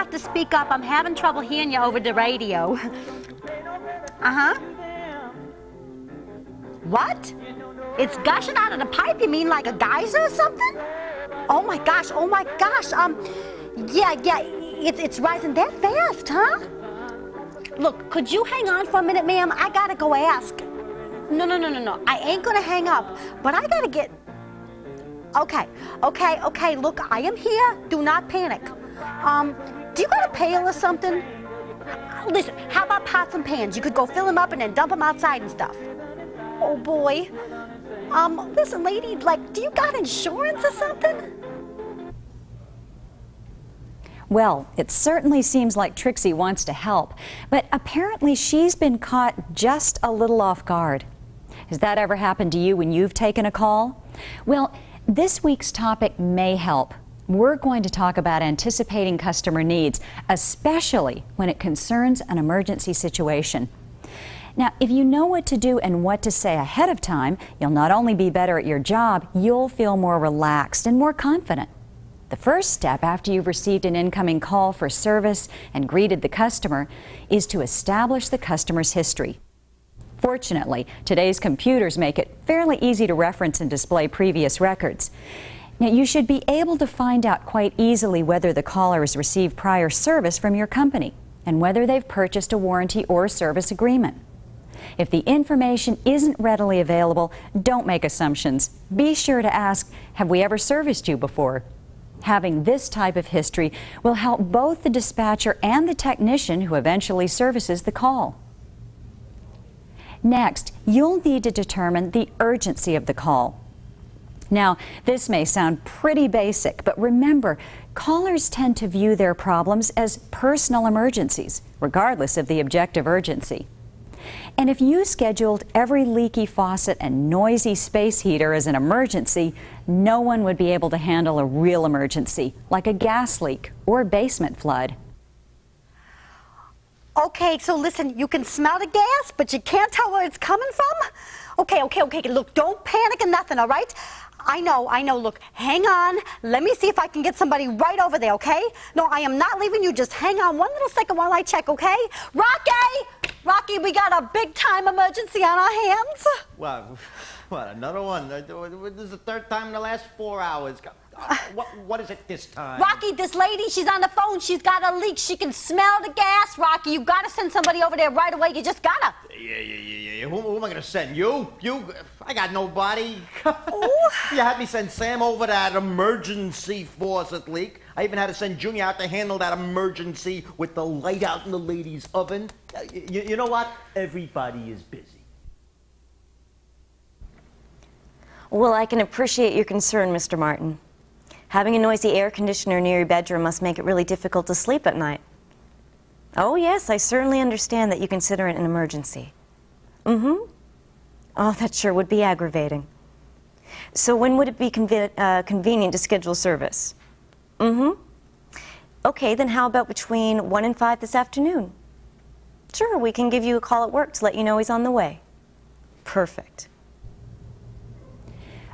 have to speak up. I'm having trouble hearing you over the radio. Uh-huh. What? It's gushing out of the pipe? You mean like a geyser or something? Oh my gosh, oh my gosh. Yeah, it's rising that fast, huh? Look, could you hang on for a minute, ma'am? I gotta go ask. No. I ain't gonna hang up, but I gotta get... Okay, look, I am here. Do not panic. Do you got a pail or something? Listen, how about pots and pans? You could go fill them up and then dump them outside and stuff. Oh boy. Listen, lady, like, do you got insurance or something? Well, it certainly seems like Trixie wants to help, but apparently she's been caught just a little off guard. Has that ever happened to you when you've taken a call? Well, this week's topic may help. We're going to talk about anticipating customer needs, especially when it concerns an emergency situation. Now, if you know what to do and what to say ahead of time, you'll not only be better at your job, you'll feel more relaxed and more confident. The first step after you've received an incoming call for service and greeted the customer is to establish the customer's history. Fortunately, today's computers make it fairly easy to reference and display previous records. Now, you should be able to find out quite easily whether the caller has received prior service from your company and whether they've purchased a warranty or service agreement. If the information isn't readily available, don't make assumptions. Be sure to ask, have we ever serviced you before? Having this type of history will help both the dispatcher and the technician who eventually services the call. Next, you'll need to determine the urgency of the call. Now, this may sound pretty basic, but remember, callers tend to view their problems as personal emergencies, regardless of the objective urgency. And if you scheduled every leaky faucet and noisy space heater as an emergency, no one would be able to handle a real emergency, like a gas leak or a basement flood. Okay, so listen, you can smell the gas, but you can't tell where it's coming from? Okay, look, don't panic or nothing, all right? I know, look, hang on. Let me see if I can get somebody right over there, okay? No, I am not leaving you. Just hang on one little second while I check, okay? Rocky, we got a big-time emergency on our hands. What, another one? This is the third time in the last 4 hours. What is it this time? Rocky, this lady, she's on the phone. She's got a leak. She can smell the gas, Rocky. You gotta send somebody over there right away. You just gotta. Yeah. Who am I gonna send? You? I got nobody. You had me send Sam over that emergency faucet leak. I even had to send Junior out to handle that emergency with the light out in the lady's oven. You know what? Everybody is busy. Well, I can appreciate your concern, Mr. Martin. Having a noisy air conditioner near your bedroom must make it really difficult to sleep at night. Oh, yes, I certainly understand that you consider it an emergency. Oh, that sure would be aggravating. So when would it be convenient to schedule service? Okay, then how about between 1 and 5 this afternoon? Sure, we can give you a call at work to let you know he's on the way. Perfect.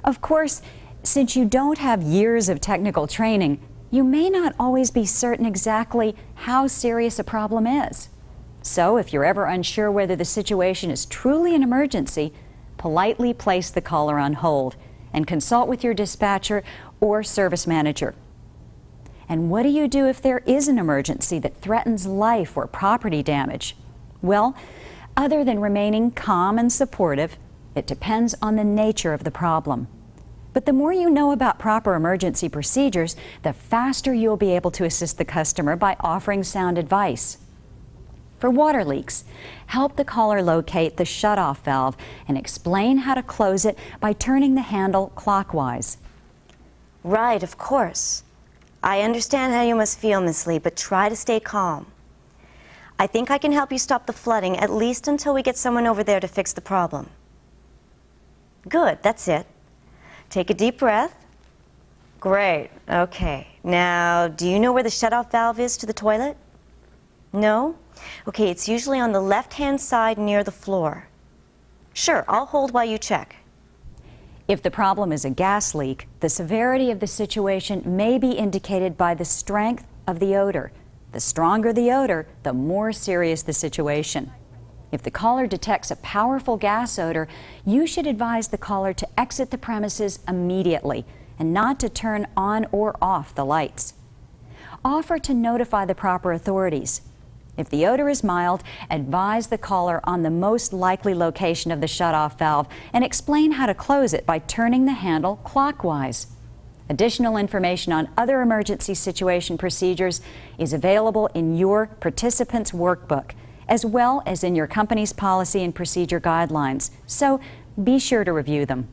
Of course, since you don't have years of technical training, you may not always be certain exactly how serious a problem is. So if you're ever unsure whether the situation is truly an emergency, politely place the caller on hold and consult with your dispatcher or service manager. And what do you do if there is an emergency that threatens life or property damage? Well, other than remaining calm and supportive, it depends on the nature of the problem. But the more you know about proper emergency procedures, the faster you'll be able to assist the customer by offering sound advice. For water leaks, help the caller locate the shutoff valve and explain how to close it by turning the handle clockwise. Right, of course. I understand how you must feel, Miss Lee, but try to stay calm. I think I can help you stop the flooding, at least until we get someone over there to fix the problem. Good, that's it. Take a deep breath. Great, okay. Now, do you know where the shutoff valve is to the toilet? No? Okay, it's usually on the left-hand side near the floor. Sure, I'll hold while you check. If the problem is a gas leak, the severity of the situation may be indicated by the strength of the odor. The stronger the odor, the more serious the situation. If the caller detects a powerful gas odor, you should advise the caller to exit the premises immediately and not to turn on or off the lights. Offer to notify the proper authorities. If the odor is mild, advise the caller on the most likely location of the shutoff valve and explain how to close it by turning the handle clockwise. Additional information on other emergency situation procedures is available in your participants' workbook, as well as in your company's policy and procedure guidelines, so be sure to review them.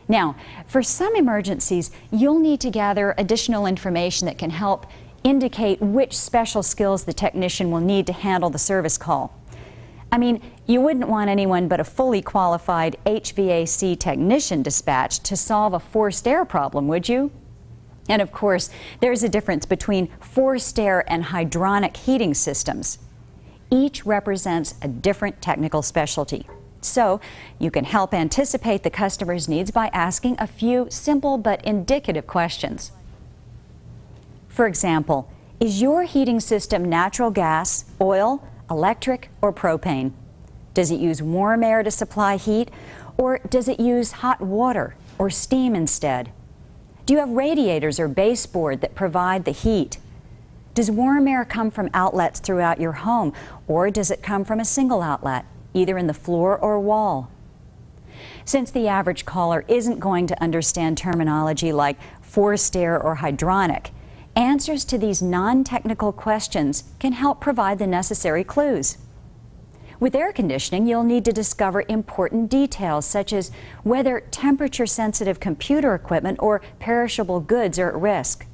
Now, for some emergencies, you'll need to gather additional information that can help indicate which special skills the technician will need to handle the service call. I mean, you wouldn't want anyone but a fully qualified HVAC technician dispatched to solve a forced air problem, would you? And of course, there's a difference between forced air and hydronic heating systems. Each represents a different technical specialty. So, you can help anticipate the customer's needs by asking a few simple but indicative questions. For example, is your heating system natural gas, oil, electric, or propane? Does it use warm air to supply heat, or does it use hot water or steam instead? Do you have radiators or baseboard that provide the heat? Does warm air come from outlets throughout your home, or does it come from a single outlet, either in the floor or wall? Since the average caller isn't going to understand terminology like forced air or hydronic, answers to these non-technical questions can help provide the necessary clues. With air conditioning, you'll need to discover important details such as whether temperature-sensitive computer equipment or perishable goods are at risk.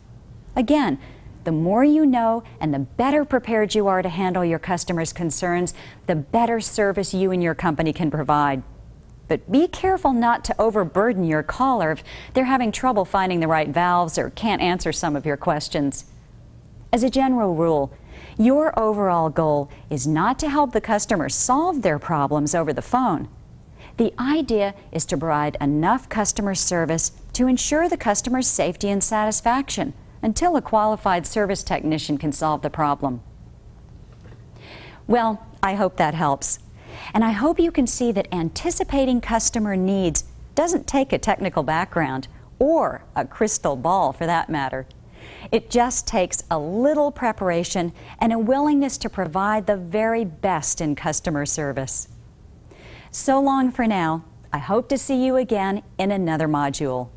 Again, the more you know and the better prepared you are to handle your customers' concerns, the better service you and your company can provide. But be careful not to overburden your caller if they're having trouble finding the right valves or can't answer some of your questions. As a general rule, your overall goal is not to help the customer solve their problems over the phone. The idea is to provide enough customer service to ensure the customer's safety and satisfaction until a qualified service technician can solve the problem. Well, I hope that helps. And I hope you can see that anticipating customer needs doesn't take a technical background, or a crystal ball for that matter. It just takes a little preparation and a willingness to provide the very best in customer service. So long for now. I hope to see you again in another module.